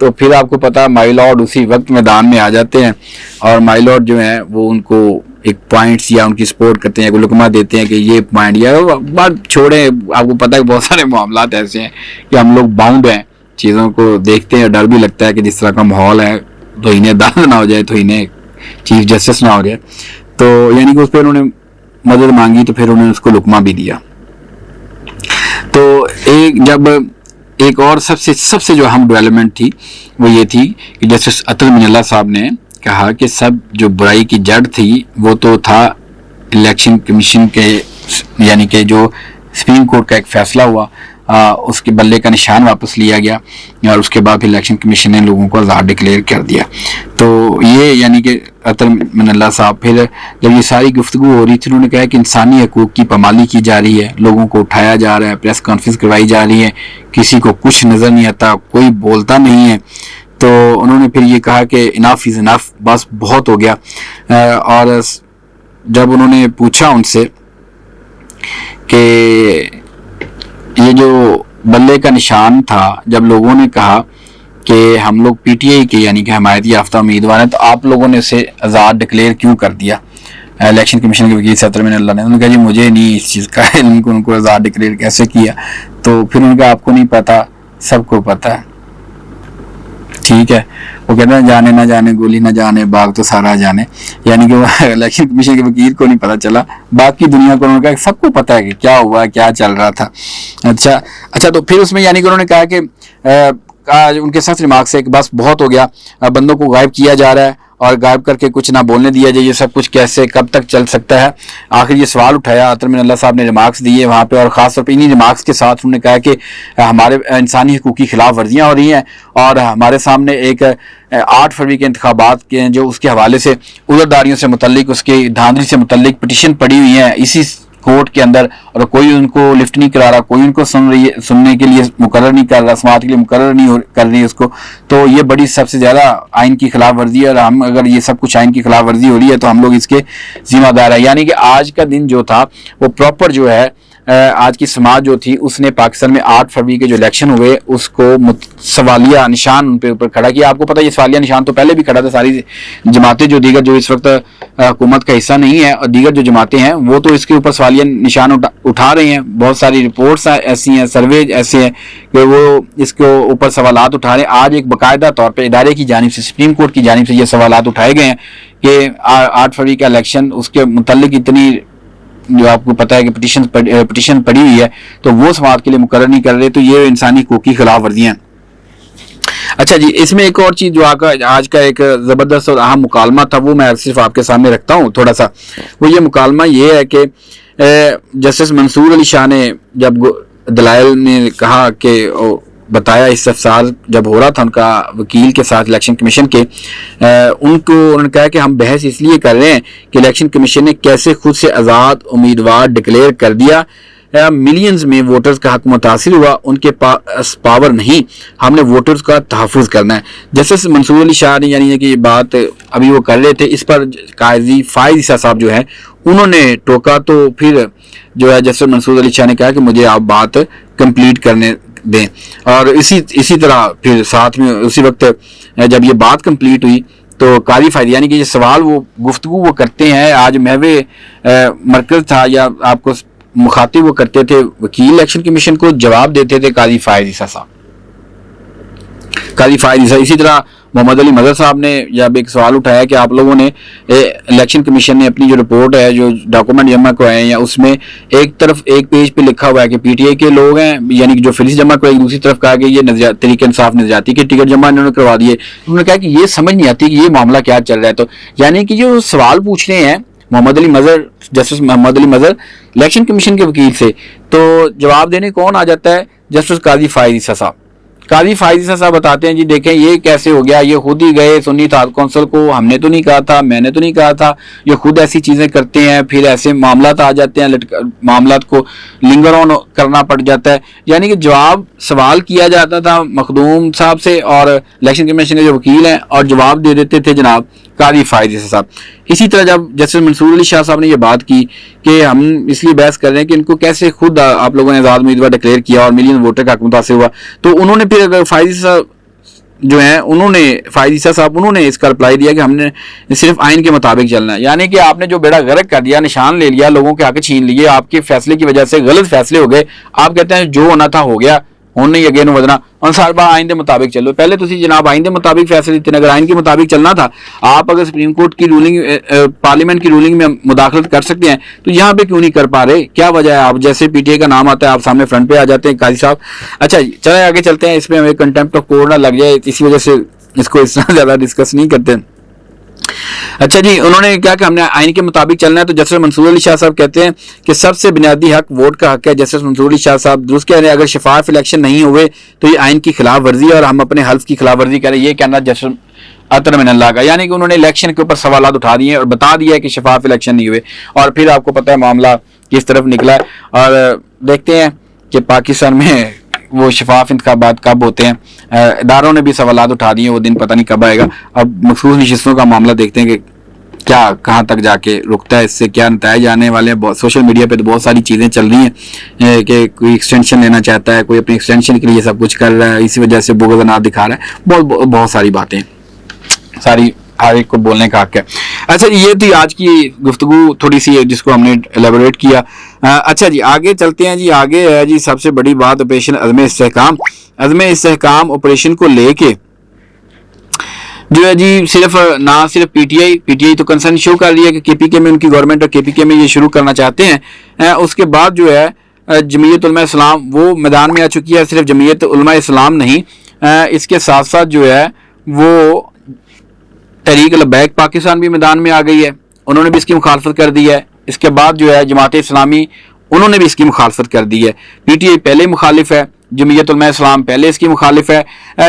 تو پھر آپ کو پتا مائی لارڈ اسی وقت میدان میں آ جاتے ہیں اور مائی لارڈ جو ہیں وہ ان کو ایک پوائنٹس یا ان کی سپورٹ کرتے ہیں, لقمہ دیتے ہیں کہ یہ پوائنٹ, یا بات چھوڑیں, آپ کو پتا ہے بہت سارے معاملات ایسے ہیں کہ ہم لوگ باؤنڈ ہیں, چیزوں کو دیکھتے ہیں, ڈر بھی لگتا ہے کہ جس طرح کا ماحول ہے تو انہیں دانت نہ ہو جائے, تو انہیں چیف جسٹس نہ ہو جائے. تو یعنی کہ اس پہ انہوں نے مدد مانگی تو پھر انہوں نے اس کو لقمہ بھی دیا. تو ایک اور سب سے جو اہم ڈیولپمنٹ تھی وہ یہ تھی کہ جسٹس اطہر من اللہ صاحب نے کہا کہ سب جو برائی کی جڑ تھی وہ تو تھا الیکشن کمیشن کے, یعنی کہ جو سپریم کورٹ کا ایک فیصلہ ہوا, اس کے بلے کا نشان واپس لیا گیا اور اس کے بعد پھر الیکشن کمیشن نے لوگوں کو آزاد ڈکلیئر کر دیا. تو یہ یعنی کہ اطہر من اللہ صاحب پھر جب یہ ساری گفتگو ہو رہی تھی انہوں نے کہا کہ انسانی حقوق کی پامالی کی جا رہی ہے, لوگوں کو اٹھایا جا رہا ہے, پریس کانفرنس کروائی جا رہی ہے, کسی کو کچھ نظر نہیں آتا, کوئی بولتا نہیں ہے. تو انہوں نے پھر یہ کہا کہ انف از انف, بس بہت ہو گیا. اور جب انہوں نے پوچھا ان سے کہ یہ جو بلے کا نشان تھا, جب لوگوں نے کہا کہ ہم لوگ پی ٹی آئی کے یعنی کہ حمایت یافتہ امیدوار ہیں, تو آپ لوگوں نے اسے آزاد ڈکلیئر کیوں کر دیا؟ الیکشن کمیشن کے وکیل اطہر من اللہ نے, انہوں نے کہا جی مجھے نہیں اس چیز کا علم کہ ان کو آزاد ڈکلیئر کیسے کیا. تو پھر انہوں نے کہا آپ کو نہیں پتا, سب کو پتا ہے. ٹھیک ہے, وہ کہتے ہیں جانے نہ جانے گولی نہ جانے باغ تو سارا جانے, یعنی کہ وہ الیکشن کمیشن کے وکیل کو نہیں پتا چلا, باقی دنیا کو انہوں نے کہا کہ سب کو پتا ہے کہ کیا ہوا, کیا چل رہا تھا. اچھا تو پھر اس میں یعنی کہ انہوں نے کہا کہ ان کے سخت ریمارکس ہے کہ بس بہت ہو گیا, بندوں کو غائب کیا جا رہا ہے اور غائب کر کے کچھ نہ بولنے دیا جائے, یہ سب کچھ کیسے کب تک چل سکتا ہے. آخر یہ سوال اٹھایا, اطہر من اللہ صاحب نے ریمارکس دیے وہاں پہ, اور خاص طور پہ انہی ریمارکس کے ساتھ انہوں نے کہا کہ ہمارے انسانی حقوق کی خلاف ورزیاں ہو رہی ہیں اور ہمارے سامنے ایک 8 فروری کے انتخابات کے جو اس کے حوالے سے عذرداریوں سے متعلق, اس کی دھاندلی سے متعلق پٹیشن پڑی ہوئی ہیں اسی کورٹ کے اندر, اور کوئی ان کو لفٹ نہیں کرا رہا, کوئی ان کو سننے کے لیے مقرر نہیں کر رہا, سماعت کے لیے مقرر نہیں کر رہی اس کو. تو یہ بڑی سب سے زیادہ آئین کی خلاف ورزی ہے, اور ہم اگر یہ سب کچھ آئین کی خلاف ورزی ہو رہی ہے تو ہم لوگ اس کے ذمہ دار ہیں. یعنی کہ آج کا دن جو تھا وہ پراپر جو ہے آج کی سماعت جو تھی اس نے پاکستان میں 8 فروری کے جو الیکشن ہوئے اس کو سوالیہ نشان ان پہ اوپر کھڑا کیا. آپ کو پتہ یہ سوالیہ نشان تو پہلے بھی کھڑا تھا, ساری جماعتیں جو دیگر جو اس وقت حکومت کا حصہ نہیں ہے اور دیگر جو جماعتیں ہیں وہ تو اس کے اوپر سوالیہ نشان اٹھا رہے ہیں. بہت ساری رپورٹس ایسی ہیں, سروے ایسے ہیں کہ وہ اس کے اوپر سوالات اٹھا رہے ہیں. آج ایک باقاعدہ طور پہ ادارے کی جانب سے, سپریم کورٹ کی جانب سے یہ سوالات اٹھائے گئے ہیں کہ 8 فروری کا الیکشن, اس کے متعلق اتنی جو آپ کو پتہ ہے کہ پٹیشن پڑی ہوئی ہے تو وہ سماعت کے لیے مقرر نہیں کر رہے, تو یہ انسانی حقوق کی خلاف ورزیاں ہیں. اچھا جی, اس میں ایک اور چیز جو آج کا ایک زبردست اور اہم مکالمہ تھا وہ میں صرف آپ کے سامنے رکھتا ہوں تھوڑا سا. وہ یہ مکالمہ یہ ہے کہ جسٹس منصور علی شاہ نے جب دلائل نے کہا کہ بتایا استفسار جب ہو رہا تھا ان کا وکیل کے ساتھ الیکشن کمیشن کے, انہوں نے کہا کہ ہم بحث اس لیے کر رہے ہیں کہ الیکشن کمیشن نے کیسے خود سے آزاد امیدوار ڈکلیئر کر دیا, ملینز میں ووٹرز کا حق متاثر ہوا, ان کے پاس پاور نہیں, ہم نے ووٹرز کا تحفظ کرنا ہے. جسٹس منصور علی شاہ نے یعنی کہ یہ بات ابھی وہ کر رہے تھے, اس پر قاضی فائز عیسیٰ صاحب جو ہے انہوں نے ٹوکا, تو پھر جو ہے جسٹس منصور علی شاہ نے کہا کہ مجھے آپ بات کمپلیٹ کرنے دیں. اور اسی طرح پھر ساتھ میں اسی وقت جب یہ بات کمپلیٹ ہوئی تو قاضی فائز یعنی کہ یہ سوال وہ گفتگو وہ کرتے ہیں, آج محو مرکز تھا یا آپ کو مخاطب وہ کرتے تھے وکیل الیکشن کمیشن کو, جواب دیتے تھے قاضی فائز عیسیٰ صاحب. قاضی فائز عیسیٰ, اسی طرح محمد علی مظہر صاحب نے جب ایک سوال اٹھایا کہ آپ لوگوں نے الیکشن کمیشن نے اپنی جو رپورٹ ہے جو ڈاکومنٹ جمع کروائے ہیں, یا اس میں ایک طرف ایک پیج پہ لکھا ہوا ہے کہ پی ٹی آئی کے لوگ ہیں یعنی کہ جو فہرست جمع کروائے, دوسری طرف کہا کہ یہ تحریک انصاف نظریاتی کے ٹکٹ جمع انہوں نے کروا دیے. انہوں نے کہا کہ یہ سمجھ نہیں آتی کہ یہ معاملہ کیا چل رہا ہے. تو یعنی کہ جو سوال پوچھ رہے ہیں محمد علی مظہر, جسٹس محمد علی مظہر الیکشن کمیشن کے وکیل سے, تو جواب دینے کون آ جاتا ہے؟ جسٹس قاضی فائز عیسیٰ صاحب. قاضی فائز عیسیٰ صاحب بتاتے ہیں جی دیکھیں یہ کیسے ہو گیا, یہ خود ہی گئے سنی اتحاد کونسل کو, ہم نے تو نہیں کہا تھا, میں نے تو نہیں کہا تھا, یہ خود ایسی چیزیں کرتے ہیں, پھر ایسے معاملات آ جاتے ہیں, معاملات کو لنگر آن کرنا پڑ جاتا ہے. یعنی کہ جواب سوال کیا جاتا تھا مخدوم صاحب سے اور الیکشن کمیشن کے جو وکیل ہیں, اور جواب دے دیتے تھے جناب قاضی فائز عیسیٰ صاحب. اسی طرح جب جسٹس منصور علی شاہ صاحب نے یہ بات کی کہ ہم اس لیے بحث کر رہے ہیں کہ ان کو کیسے خود آپ لوگوں نے آزاد امیدوار ڈکلیئر کیا اور ملین ووٹر کا حق متاثر ہوا, تو انہوں نے پھر اگر فائز جو ہیں انہوں نے فائز عیسیٰ صاحب انہوں نے اس کا رپلائی دیا کہ ہم نے صرف آئین کے مطابق چلنا ہے. یعنی کہ آپ نے جو بیڑا غرق کر دیا, نشان لے لیا, لوگوں کے حق چھین لیے, آپ کے فیصلے کی وجہ سے غلط فیصلے ہو گئے. آپ کہتے ہیں جو ہونا تھا ہو گیا, ہوں نہیں اگے ودنا, اور سارے بار آئین کے مطابق چلو. پہلے تسی جناب آئین کے مطابق فیصلے دیتے ہیں. اگر آئین کے مطابق چلنا تھا, آپ اگر سپریم کورٹ کی رولنگ پارلیمنٹ کی رولنگ میں مداخلت کر سکتے ہیں تو یہاں پہ کیوں نہیں کر پا رہے؟ کیا وجہ ہے؟ آپ جیسے پی ٹی اے کا نام آتا ہے آپ سامنے فرنٹ پہ آ جاتے ہیں قاضی صاحب. اچھا جی چلیں آگے چلتے ہیں, اس میں ہمیں کنٹمپٹ آف کورٹ نہ لگ جائے, اسی وجہ سے اس کو اس طرح زیادہ ڈسکس نہیں کرتے. اچھا جی, انہوں نے کہا کہ ہم نے آئین کے مطابق چلنا ہے. تو جسٹس منصور علی شاہ صاحب کہتے ہیں کہ سب سے بنیادی حق ووٹ کا حق ہے. جسٹس منصور علی شاہ صاحب درست کہہ رہے ہیں, اگر شفاف الیکشن نہیں ہوئے تو یہ آئین کی خلاف ورزی ہے اور ہم اپنے حلف کی خلاف ورزی کریں. یہ کہنا جسٹس اطہر من اللہ کا, یعنی کہ انہوں نے الیکشن کے اوپر سوالات اٹھا دیے اور بتا دیا ہے کہ شفاف الیکشن نہیں ہوئے, اور پھر آپ کو پتہ ہے معاملہ کس طرف نکلا ہے. اور دیکھتے ہیں کہ پاکستان میں وہ شفاف انتخابات کب ہوتے ہیں. اداروں نے بھی سوالات اٹھا دیے, وہ دن پتہ نہیں کب آئے گا. اب مخصوص نشستوں کا معاملہ دیکھتے ہیں کہ کیا کہاں تک جا کے رکتا ہے, اس سے کیا نتائج آنے والے ہیں. سوشل میڈیا پہ تو بہت ساری چیزیں چل رہی ہیں کہ کوئی ایکسٹینشن لینا چاہتا ہے, کوئی اپنی ایکسٹینشن کے لیے سب کچھ کر رہا ہے, اسی وجہ سے بغض نہ دکھا رہا ہے. بہت ساری باتیں, ساری ہر ایک کو بولنے کا حق ہے. اچھا یہ تھی آج کی گفتگو تھوڑی سی جس کو ہم نے ایلیبوریٹ کیا. اچھا جی آگے چلتے ہیں. جی آگے ہے جی سب سے بڑی بات آپریشن عزم استحکام. عزم استحکام آپریشن کو لے کے جو ہے جی نہ صرف پی ٹی آئی تو کنسرن شو کر رہی ہے کہ کے پی کے میں ان کی گورنمنٹ اور کے پی کے میں یہ شروع کرنا چاہتے ہیں. اس کے بعد جو ہے جمعیت علماء اسلام وہ میدان میں آ چکی ہے. صرف جمعیت علماء اسلام نہیں, اس کے ساتھ ساتھ جو ہے وہ تحریک لبیک پاکستان بھی میدان میں آ گئی ہے, انہوں نے بھی اس کی مخالفت کر دی ہے. اس کے بعد جو ہے جماعت اسلامی انہوں نے بھی اس کی مخالفت کر دی ہے. پی ٹی آئی پہلے مخالف ہے, جمعیت علماء اسلام پہلے اس کی مخالف ہے.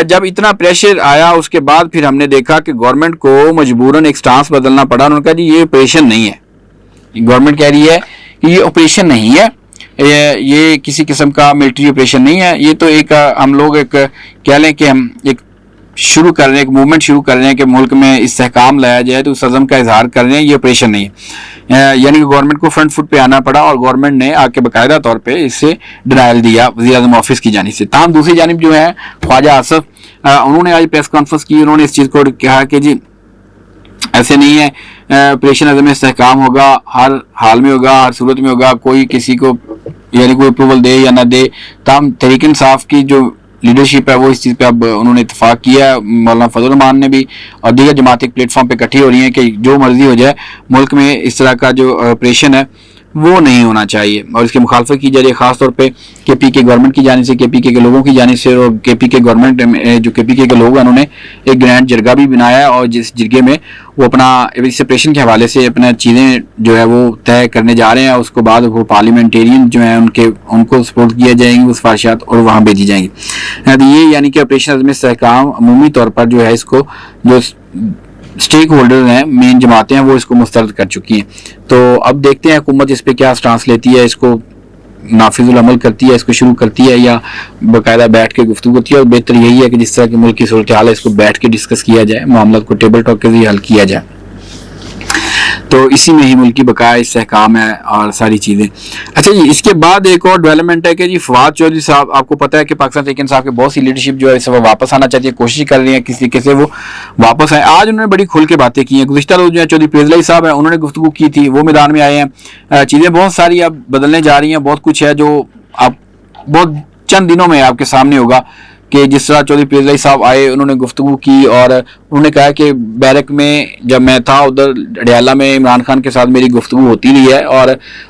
جب اتنا پریشر آیا اس کے بعد پھر ہم نے دیکھا کہ گورنمنٹ کو مجبوراً ایک سٹانس بدلنا پڑا. انہوں نے کہا جی یہ آپریشن نہیں ہے. گورنمنٹ کہہ رہی ہے کہ یہ آپریشن نہیں ہے, یہ کسی قسم کا ملٹری آپریشن نہیں ہے, یہ تو ایک ہم لوگ ایک کہہ لیں کہ ہم ایک شروع کر رہے ہیں, ایک موومنٹ شروع کر رہے ہیں کہ ملک میں استحکام لایا جائے, تو اس عزم کا اظہار کر رہے ہیں, یہ آپریشن نہیں ہے. یعنی کہ گورنمنٹ کو فرنٹ فٹ پہ آنا پڑا اور گورنمنٹ نے آ کے باقاعدہ طور پہ اس سے ڈینائل دیا وزیر اعظم آفس کی جانب سے. تاہم دوسری جانب جو ہے خواجہ آصف انہوں نے آج پریس کانفرنس کی, انہوں نے اس چیز کو کہا کہ جی ایسے نہیں ہے, آپریشن عزم استحکام ہوگا, ہر حال میں ہوگا, ہر صورت میں ہوگا, کوئی کسی کو یعنی کوئی اپروول دے یا نہ دے. تاہم تحریک انصاف کی جو لیڈرشپ ہے وہ اس چیز پہ اب انہوں نے اتفاق کیا ہے. مولانا فضل الرحمان نے بھی اور دیگر جماعتیں پلیٹ فارم پہ اکٹھی ہو رہی ہیں کہ جو مرضی ہو جائے ملک میں اس طرح کا جو آپریشن ہے وہ نہیں ہونا چاہیے, اور اس کی مخالفت کی جا رہی ہے خاص طور پہ کے پی کے گورنمنٹ کی جانب سے, کے پی کے لوگوں کی جانب سے. اور کے پی کے گورنمنٹ جو کے پی کے لوگ ہیں انہوں نے ایک گرینڈ جرگہ بھی بنایا ہے, اور جس جرگے میں وہ اپنا اس آپریشن کے حوالے سے اپنا چیزیں جو ہے وہ طے کرنے جا رہے ہیں. اس کے بعد وہ پارلیمنٹیرین جو ہیں ان کو سپورٹ کیا جائیں گی وہ سفارشات, اور وہاں بھیجی جائیں گی. یہ یعنی کہ آپریشن عزم استحکام عمومی طور پر جو ہے اس کو جو اسٹیک ہولڈر ہیں مین جماعتیں ہیں وہ اس کو مسترد کر چکی ہیں. تو اب دیکھتے ہیں حکومت اس پہ کیا سٹانس لیتی ہے, اس کو نافذ العمل کرتی ہے, اس کو شروع کرتی ہے, یا باقاعدہ بیٹھ کے گفتگو کرتی ہے. اور بہتر یہی ہے کہ جس طرح کی ملک کی صورتحال ہے اس کو بیٹھ کے ڈسکس کیا جائے, معاملات کو ٹیبل ٹاک کے ذریعے حل کیا جائے, تو اسی میں ہی ملک کی بقا استحکام ہے اور ساری چیزیں. اچھا جی اس کے بعد ایک اور ڈیولپمنٹ ہے کہ جی فواد چودھری صاحب, آپ کو پتہ ہے کہ پاکستان تحریک انصاف کے بہت سی لیڈرشپ جو ہے اس وقت واپس آنا چاہتی ہے, کوشش کر رہی ہیں کسی طریقے سے وہ واپس آئیں. آج انہوں نے بڑی کھل کے باتیں کی ہیں. گزشتہ روز جو ہے چودھری پریز لائی صاحب ہیں انہوں نے گفتگو کی تھی, وہ میدان میں آئے ہیں. چیزیں بہت ساری اب بدلنے جا رہی ہیں, بہت کچھ ہے جو آپ بہت چند دنوں میں آپ کے سامنے ہوگا کہ جس طرح چودھری پریز لائی صاحب آئے انہوں نے گفتگو کی, اور انہوں نے کہا کہ بیرک میں جب میں تھا ادھر ڈیالہ میں عمران خان کے ساتھ میری گفتگو ہوتی رہی ہے, اور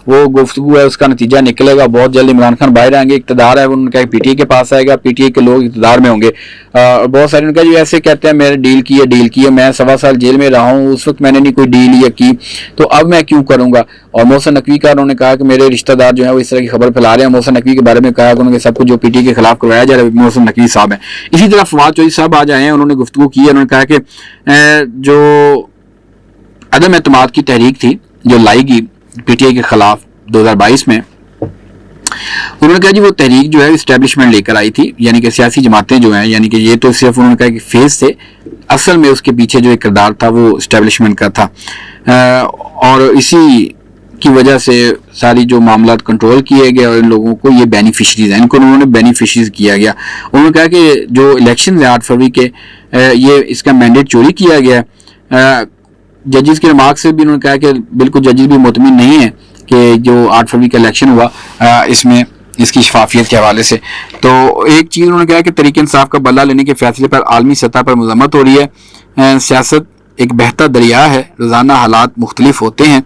وہ گفتگو ہے اس کا نتیجہ نکلے گا بہت جلد. عمران خان باہر آئیں گے, اقتدار ہے, انہوں نے کہا کہ پی ٹی اے کے پاس آئے گا, پی ٹی اے کے لوگ اقتدار میں ہوں گے. بہت سارے جو ایسے کہتے ہیں میرے ڈیل کی ہے, میں 1.25 سال جیل میں رہا ہوں, اس وقت میں نے نہیں کوئی ڈیل یا کی, تو اب میں کیوں کروں گا. اور محسن نقوی کا انہوں نے کہا کہ میرے رشتہ دار جو ہیں وہ اس طرح کی خبر پھیلا رہے ہیں. محسن نقوی کے بارے میں کہا کہ انہوں نے سب کچھ جو پی ٹی اے کے خلاف کروایا جا رہا ہے محسن نقوی صاحب ہیں. اسی طرح فواد چودھری صاحب آج آئے ہیں, انہوں نے گفتگو کی ہے. انہوں نے کہا کہ جو عدم اعتماد کی تحریک تھی جو لائی گئی پی ٹی اے کے خلاف 2022 میں, انہوں نے کہا جی وہ تحریک جو ہے اسٹیبلشمنٹ لے کر آئی تھی, یعنی کہ سیاسی جماعتیں جو ہیں, یعنی کہ یہ تو صرف انہوں نے کہا کہ فیز تھے, اصل میں اس کے پیچھے جو ایک کردار تھا وہ اسٹیبلشمنٹ کا تھا. اور اسی کی وجہ سے ساری جو معاملات کنٹرول کیے گئے اور ان لوگوں کو یہ بینیفیشریز ہیں، ان کو انہوں نے بینیفیشریز کیا گیا. انہوں نے کہا کہ جو الیکشن ہیں 8 فروری کے یہ اس کا مینڈیٹ چوری کیا گیا. ججز کے ریمارک سے بھی انہوں نے کہا کہ بالکل ججز بھی مطمئن نہیں ہیں کہ جو 8 فروری کا الیکشن ہوا اس میں اس کی شفافیت کے حوالے سے. تو ایک چیز انہوں نے کہا کہ تحریک انصاف کا بدلہ لینے کے فیصلے پر عالمی سطح پر مذمت ہو رہی ہے. سیاست ایک بہتا دریا ہے، روزانہ حالات مختلف ہوتے ہیں.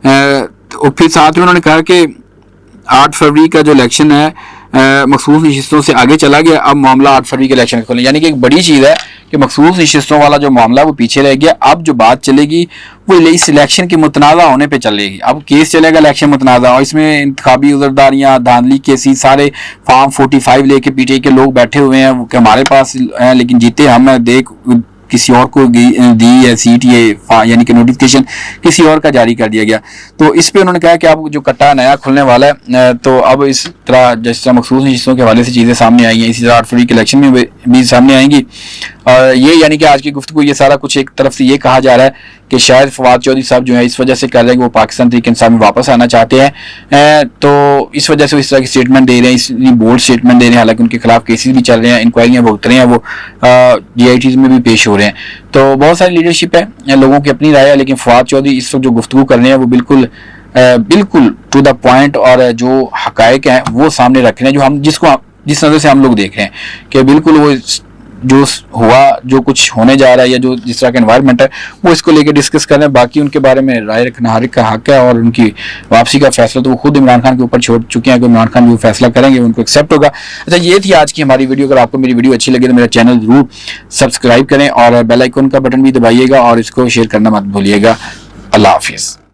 اور پھر ساتھ میں انہوں نے کہا کہ 8 فروری کا جو الیکشن ہے مخصوص نشستوں سے آگے چلا گیا، اب معاملہ 8 فروری کے الیکشن کھولیں، یعنی کہ ایک بڑی چیز ہے کہ مخصوص نشستوں والا جو معاملہ وہ پیچھے رہ گیا. اب جو بات چلے گی وہ اس الیکشن کے متنازع ہونے پہ چلے گی. اب کیس چلے گا الیکشن متنازع، اور اس میں انتخابی عذرداریاں، دھاندلی کیسز، سارے فارم 45 لے کے پی ٹی آئی کے لوگ بیٹھے ہوئے ہیں کہ ہمارے پاس ہیں لیکن جیتے ہم ہیں، دیکھ کسی اور کو دی ہے سیٹ، یہ یعنی کہ نوٹیفکیشن کسی اور کا جاری کر دیا گیا. تو اس پہ انہوں نے کہا کہ اب جو کٹا نیا کھلنے والا ہے، تو اب اس طرح جس طرح مخصوص نشستوں کے حوالے سے چیزیں سامنے آئی ہیں، اسی طرح 8 فروری کے الیکشن میں بھی سامنے آئیں گی. اور یہ یعنی کہ آج کی گفتگو یہ سارا کچھ ایک طرف سے یہ کہا جا رہا ہے کہ شاید فواد چودھری صاحب جو ہیں اس وجہ سے کر رہے ہیں کہ وہ پاکستان تحریک انصاف میں واپس آنا چاہتے ہیں، تو اس وجہ سے وہ اس طرح کی اسٹیٹمنٹ دے رہے ہیں، اس بولڈ اسٹیٹمنٹ دے رہے ہیں. حالانکہ ان کے خلاف کیسز بھی چل رہے ہیں، انکوائریاں بھگت رہے ہیں، وہ ڈی آئی ٹیز میں بھی پیش ہو رہے ہیں. تو بہت ساری لیڈرشپ ہے، لوگوں کی اپنی رائے ہے، لیکن فواد چودھری اس وقت جو گفتگو کر رہے ہیں وہ بالکل ٹو دا پوائنٹ، اور جو حقائق ہیں وہ سامنے رکھ رہے ہیں، جو ہم جس نظر سے ہم لوگ دیکھ رہے ہیں کہ بالکل وہ جو ہوا، جو کچھ ہونے جا رہا ہے، یا جو جس طرح کا انوائرمنٹ ہے وہ اس کو لے کے ڈسکس کر رہے ہیں. باقی ان کے بارے میں رائے رکھنا ہر ایک کا حق ہے، اور ان کی واپسی کا فیصلہ تو وہ خود عمران خان کے اوپر چھوڑ چکے ہیں کہ عمران خان جو فیصلہ کریں گے ان کو ایکسیپٹ ہوگا. اچھا، یہ تھی آج کی ہماری ویڈیو. اگر آپ کو میری ویڈیو اچھی لگے تو میرا چینل ضرور سبسکرائب کریں اور بیل آئیکن کا بٹن بھی دبائیے گا، اور اس کو شیئر کرنا مت بھولیے گا. اللہ حافظ.